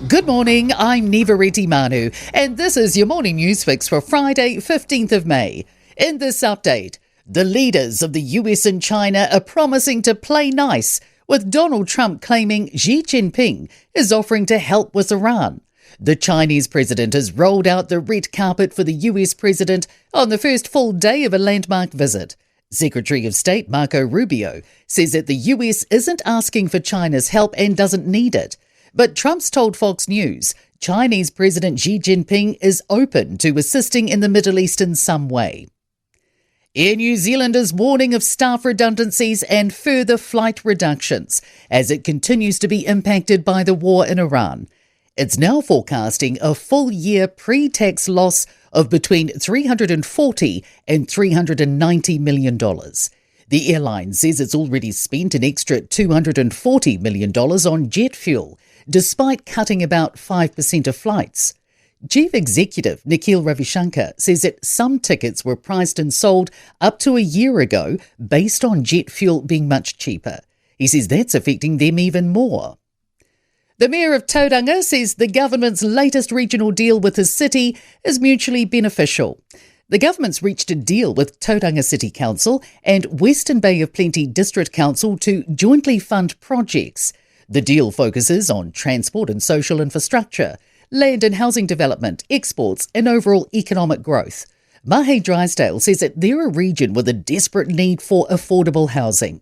Good morning, I'm Nivareti Manu, and this is your morning news fix for Friday, 15th of May. In this update, the leaders of the US and China are promising to play nice, with Donald Trump claiming Xi Jinping is offering to help with Iran. The Chinese president has rolled out the red carpet for the US president on the first full day of a landmark visit. Secretary of State Marco Rubio says that the US isn't asking for China's help and doesn't need it. But Trump's told Fox News Chinese President Xi Jinping is open to assisting in the Middle East in some way. Air New Zealand is warning of staff redundancies and further flight reductions as it continues to be impacted by the war in Iran. It's now forecasting a full-year pre-tax loss of between $340 and $390 million. The airline says it's already spent an extra $240 million on jet fuel, despite cutting about 5% of flights. Chief Executive Nikhil Ravishankar says that some tickets were priced and sold up to a year ago based on jet fuel being much cheaper. He says that's affecting them even more. The Mayor of Tauranga says the government's latest regional deal with his city is mutually beneficial. The government's reached a deal with Tauranga City Council and Western Bay of Plenty District Council to jointly fund projects. The deal focuses on transport and social infrastructure, land and housing development, exports and overall economic growth. Mahe Drysdale says that they're a region with a desperate need for affordable housing.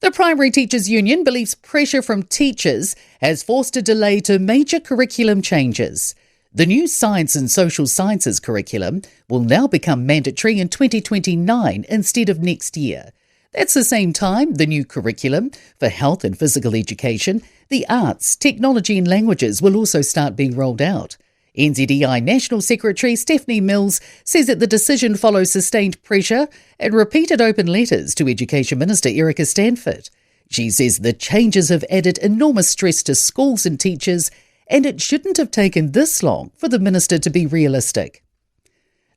The Primary Teachers Union believes pressure from teachers has forced a delay to major curriculum changes. The new Science and Social Sciences curriculum will now become mandatory in 2029 instead of next year. That's the same time the new curriculum for health and physical education, the arts, technology and languages will also start being rolled out. NZEI National Secretary Stephanie Mills says that the decision follows sustained pressure and repeated open letters to Education Minister Erica Stanford. She says the changes have added enormous stress to schools and teachers, and it shouldn't have taken this long for the minister to be realistic.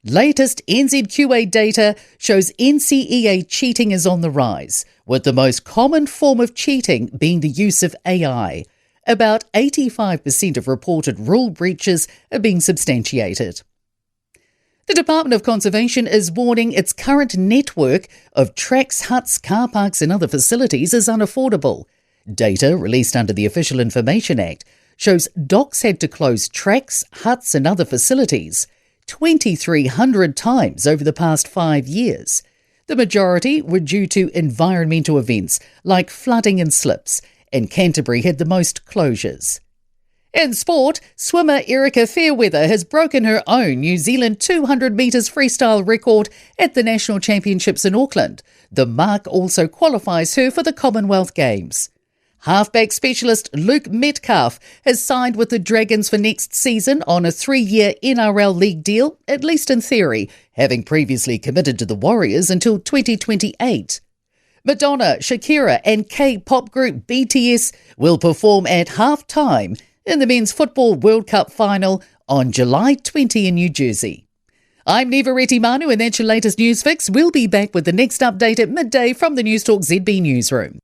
Latest NZQA data shows NCEA cheating is on the rise, with the most common form of cheating being the use of AI. About 85% of reported rule breaches are being substantiated. The Department of Conservation is warning its current network of tracks, huts, car parks and other facilities is unaffordable. Data released under the Official Information Act shows docks had to close tracks, huts and other facilities 2,300 times over the past 5 years. The majority were due to environmental events like flooding and slips, and Canterbury had the most closures. In sport, swimmer Erica Fairweather has broken her own New Zealand 200 metres freestyle record at the National Championships in Auckland. The mark also qualifies her for the Commonwealth Games. Halfback specialist Luke Metcalf has signed with the Dragons for next season on a 3-year NRL League deal, at least in theory, having previously committed to the Warriors until 2028. Madonna, Shakira and K-pop group BTS will perform at half-time in the Men's Football World Cup final on July 20 in New Jersey. I'm Nivareti Manu and that's your latest news fix. We'll be back with the next update at midday from the Newstalk ZB newsroom.